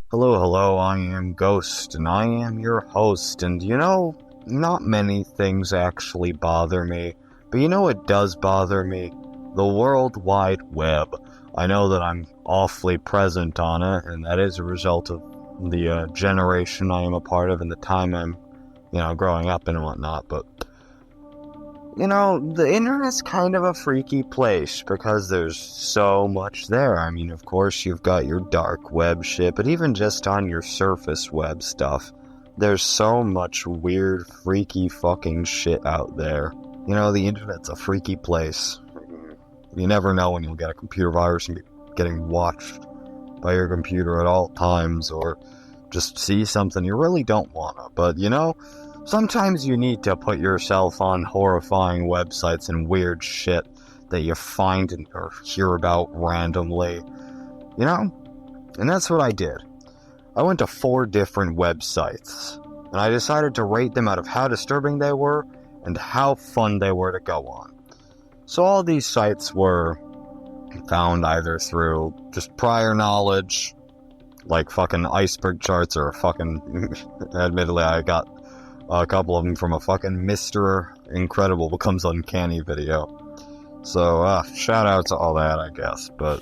Hello, hello, I am Ghost, and I am your host, and not many things actually bother me, but what does bother me? The World Wide Web. I know that I'm awfully present on it, and that is a result of the generation I am a part of and the time I'm, growing up and whatnot, but the internet's kind of a freaky place because there's so much there. I mean, of course, you've got your dark web shit, but even just on your surface web stuff, there's so much weird, freaky fucking shit out there. The internet's a freaky place. You never know when you'll get a computer virus and be getting watched by your computer at all times, or just see something you really don't wanna. But, sometimes you need to put yourself on horrifying websites and weird shit that you find or hear about randomly, And that's what I did. I went to 4 different websites, and I decided to rate them out of how disturbing they were and how fun they were to go on. So all these sites were found either through just prior knowledge, like fucking iceberg charts, or admittedly I got a couple of them from a fucking Mr. Incredible Becomes Uncanny video. So, shout out to all that, I guess. But,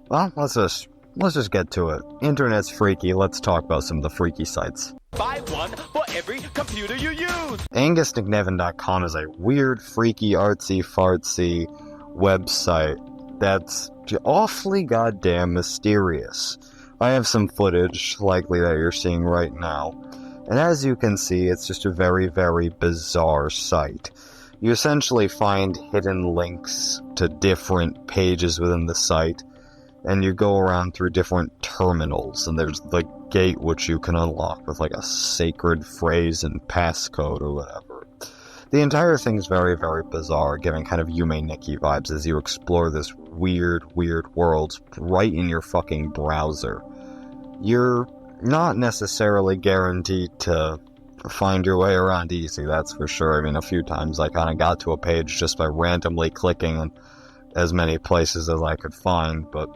well, let's just get to it. Internet's freaky. Let's talk about some of the freaky sites. Buy one for every computer you use. AngusNevan.com is a weird, freaky, artsy-fartsy website that's awfully goddamn mysterious. I have some footage, likely that you're seeing right now. And as you can see, it's just a very, very bizarre site. You essentially find hidden links to different pages within the site, and you go around through different terminals, and there's the gate which you can unlock with like a sacred phrase and passcode or whatever. The entire thing's very, very bizarre, giving kind of Yume Nikki vibes as you explore this weird, weird world right in your fucking browser. You're not necessarily guaranteed to find your way around easy, that's for sure. I mean, a few times I kind of got to a page just by randomly clicking in as many places as I could find, but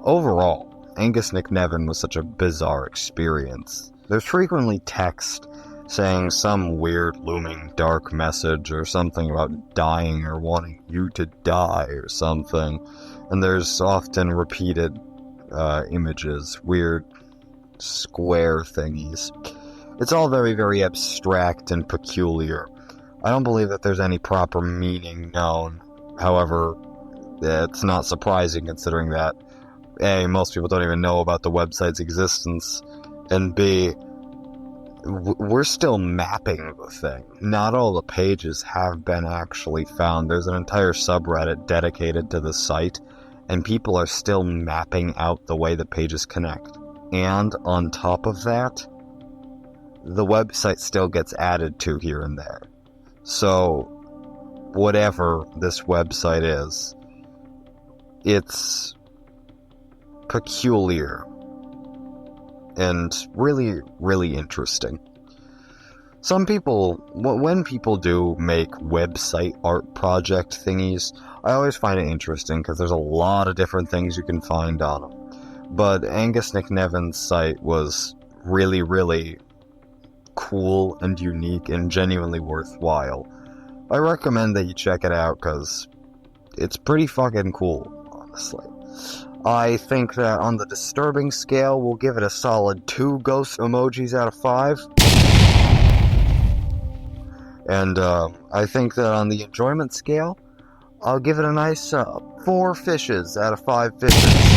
overall, AngusNevan was such a bizarre experience. There's frequently text saying some weird looming dark message or something about dying or wanting you to die or something, and there's often repeated images, weird square thingies. It's all very, very abstract and peculiar. I don't believe that there's any proper meaning known. However, it's not surprising considering that A, most people don't even know about the website's existence, and B, we're still mapping the thing. Not all the pages have been actually found. There's an entire subreddit dedicated to the site, and people are still mapping out the way the pages connect. And on top of that, the website still gets added to here and there. So, whatever this website is, it's peculiar and really, really interesting. Some people, when people do make website art project thingies, I always find it interesting because there's a lot of different things you can find on them. But AngusNevan's site was really, really cool and unique and genuinely worthwhile. I recommend that you check it out because it's pretty fucking cool, honestly. I think that on the disturbing scale, we'll give it a solid 2 ghost emojis out of 5. And I think that on the enjoyment scale, I'll give it a nice 4 fishes out of 5 fishes.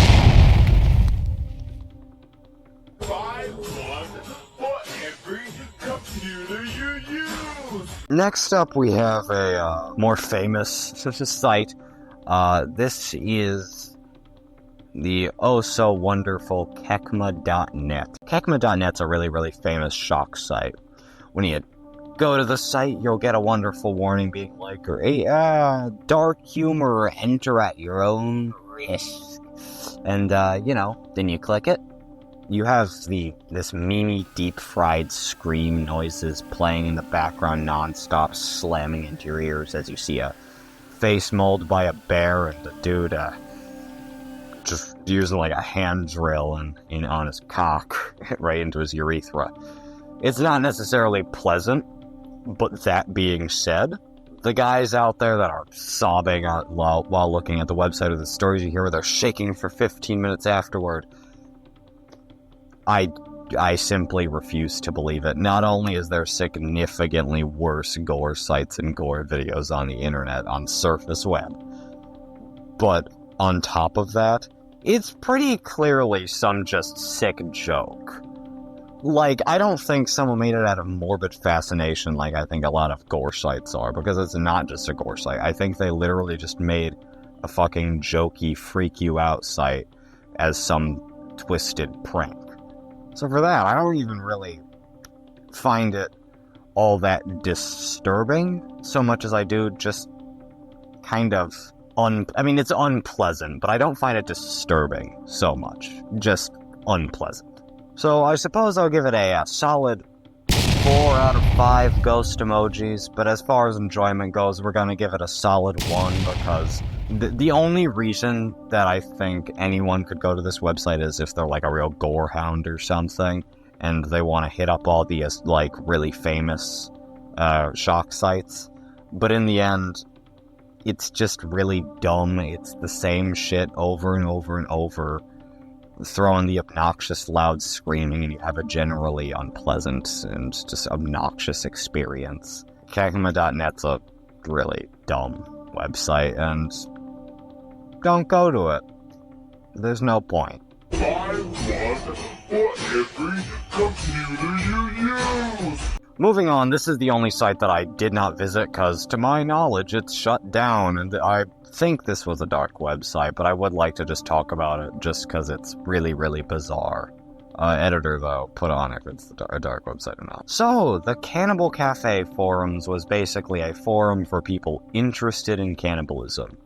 Next up, we have a more famous site. This is the oh-so-wonderful Kekma.net. Kekma.net's a really, really famous shock site. When you go to the site, you'll get a wonderful warning being like, dark humor, enter at your own risk. And, then you click it. You have this memey deep-fried scream noises playing in the background non-stop, slamming into your ears as you see a face mold by a bear and a dude just using like a hand drill on his cock, right into his urethra. It's not necessarily pleasant, but that being said, the guys out there that are sobbing out while looking at the website, or the stories you hear where they're shaking for 15 minutes afterward, I simply refuse to believe it. Not only is there significantly worse gore sites and gore videos on the internet, on surface web, but on top of that, it's pretty clearly some just sick joke. Like, I don't think someone made it out of morbid fascination like I think a lot of gore sites are, because it's not just a gore site. I think they literally just made a fucking jokey, freak you out site as some twisted prank. So for that, I don't even really find it all that disturbing, so much as I do just kind of I mean, it's unpleasant, but I don't find it disturbing so much. Just unpleasant. So I suppose I'll give it a solid 4 out of 5 ghost emojis, but as far as enjoyment goes, we're gonna give it a solid 1, because the only reason that I think anyone could go to this website is if they're like a real gore hound or something, and they want to hit up all the like really famous shock sites. But in the end, it's just really dumb. It's the same shit over and over and over. Throw in the obnoxious loud screaming, and you have a generally unpleasant and just obnoxious experience. Kakuma.net's a really dumb website, and don't go to it. There's no point. Buy one for every computer you use! Moving on, this is the only site that I did not visit, because to my knowledge it's shut down, and I think this was a dark website, but I would like to just talk about it just because it's really, really bizarre. Editor, though, put on if it's a dark website or not. So, the Cannibal Cafe forums was basically a forum for people interested in cannibalism.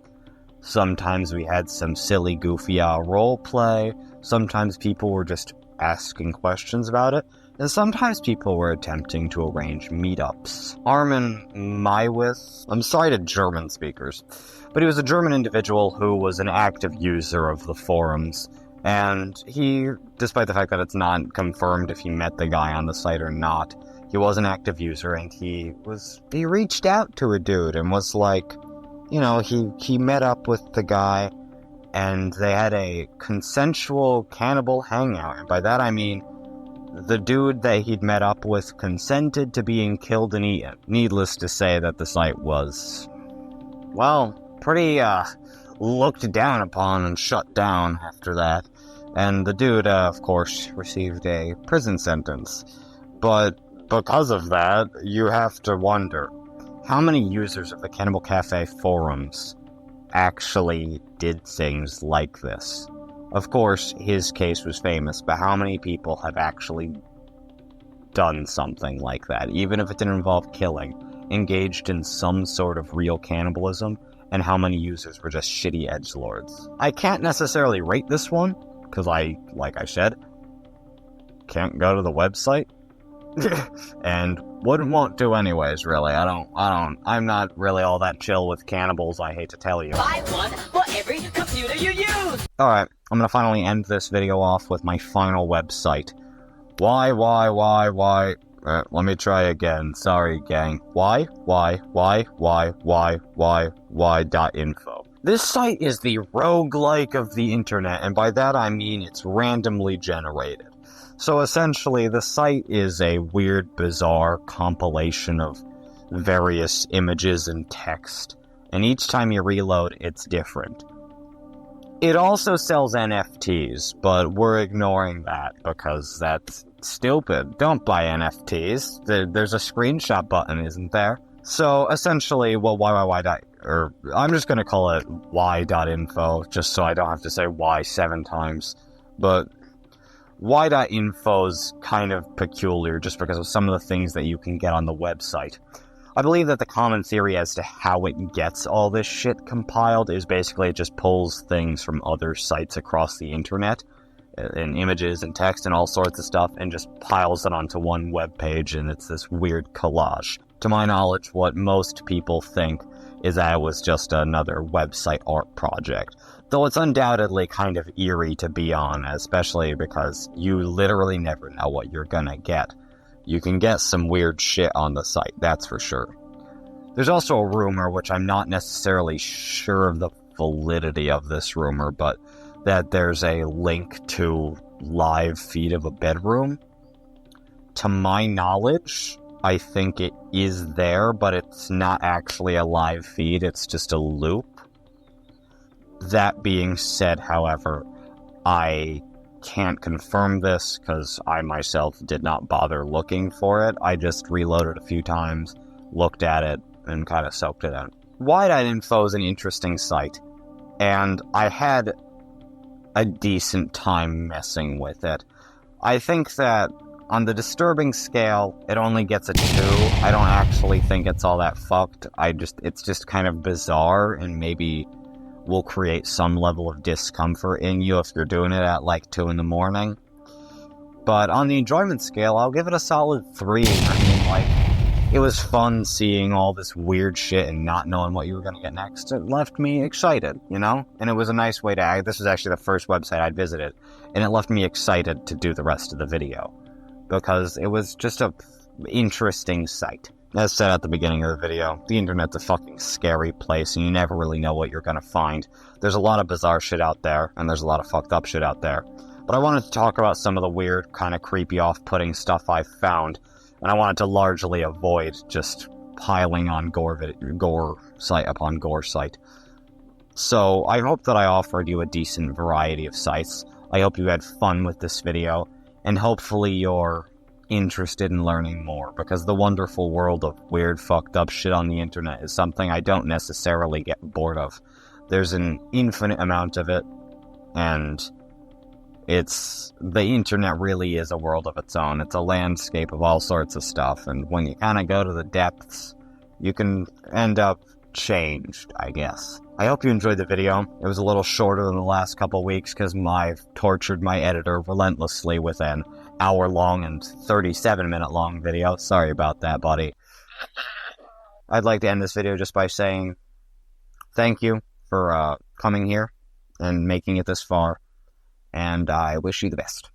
Sometimes we had some silly, goofy roleplay, sometimes people were just asking questions about it, and sometimes people were attempting to arrange meetups. Armin Maiwith, I'm sorry to German speakers, but he was a German individual who was an active user of the forums, and he, despite the fact that it's not confirmed if he met the guy on the site or not, he was an active user, and he reached out to a dude and was like, you know, he met up with the guy, and they had a consensual cannibal hangout, and by that I mean the dude that he'd met up with consented to being killed and eaten. Needless to say that the site was, well, pretty, looked down upon and shut down after that. And the dude, of course, received a prison sentence. But because of that, you have to wonder, how many users of the Cannibal Cafe forums actually did things like this? Of course, his case was famous, but how many people have actually done something like that, even if it didn't involve killing, engaged in some sort of real cannibalism, and how many users were just shitty edgelords? I can't necessarily rate this one, because like I said, can't go to the website, and won't do anyways, really. I'm not really all that chill with cannibals, I hate to tell you. Buy one for every computer you use! Alright, I'm gonna finally end this video off with my final website. Why? Let me try again. Sorry, gang. Why? .info. This site is the roguelike of the internet, and by that I mean it's randomly generated. So essentially, the site is a weird, bizarre compilation of various images and text, and each time you reload, it's different. It also sells NFTs, but we're ignoring that because that's stupid. Don't buy NFTs. There's a screenshot button, isn't there? So essentially, well, I'm just going to call it y.info, just so I don't have to say y 7 times. But y.info's kind of peculiar just because of some of the things that you can get on the website. I believe that the common theory as to how it gets all this shit compiled is basically it just pulls things from other sites across the internet, and images and text and all sorts of stuff, and just piles it onto one web page, and it's this weird collage. To my knowledge, what most people think is that it was just another website art project. Though it's undoubtedly kind of eerie to be on, especially because you literally never know what you're gonna get. You can get some weird shit on the site, that's for sure. There's also a rumor, which I'm not necessarily sure of the validity of this rumor, but that there's a link to live feed of a bedroom. To my knowledge, I think it is there, but it's not actually a live feed, it's just a loop. That being said, however, I can't confirm this because I myself did not bother looking for it. I just reloaded a few times, looked at it, and kind of soaked it in. Wide-Eyed Info is an interesting site, and I had a decent time messing with it. I think that on the disturbing scale, it only gets a 2. I don't actually think it's all that fucked. It's just kind of bizarre, and maybe will create some level of discomfort in you if you're doing it at like 2 in the morning. But on the enjoyment scale, I'll give it a solid 3. I mean, like, it was fun seeing all this weird shit and not knowing what you were going to get next. It left me excited, you know? And it was a nice way to... This was actually the first website I'd visited, and it left me excited to do the rest of the video, because it was just a interesting site. As said at the beginning of the video, the internet's a fucking scary place, and you never really know what you're gonna find. There's a lot of bizarre shit out there, and there's a lot of fucked up shit out there. But I wanted to talk about some of the weird, kind of creepy, off-putting stuff I found, and I wanted to largely avoid just piling on gore site upon gore site. So, I hope that I offered you a decent variety of sites. I hope you had fun with this video, and hopefully you're interested in learning more, because the wonderful world of weird, fucked up shit on the internet is something I don't necessarily get bored of. There's an infinite amount of it, and the internet really is a world of its own. It's a landscape of all sorts of stuff, and when you kind of go to the depths, you can end up changed, I guess. I hope you enjoyed the video. It was a little shorter than the last couple weeks because I've tortured my editor relentlessly with an hour-long and 37-minute-long video. Sorry about that, buddy. I'd like to end this video just by saying thank you for coming here and making it this far, and I wish you the best.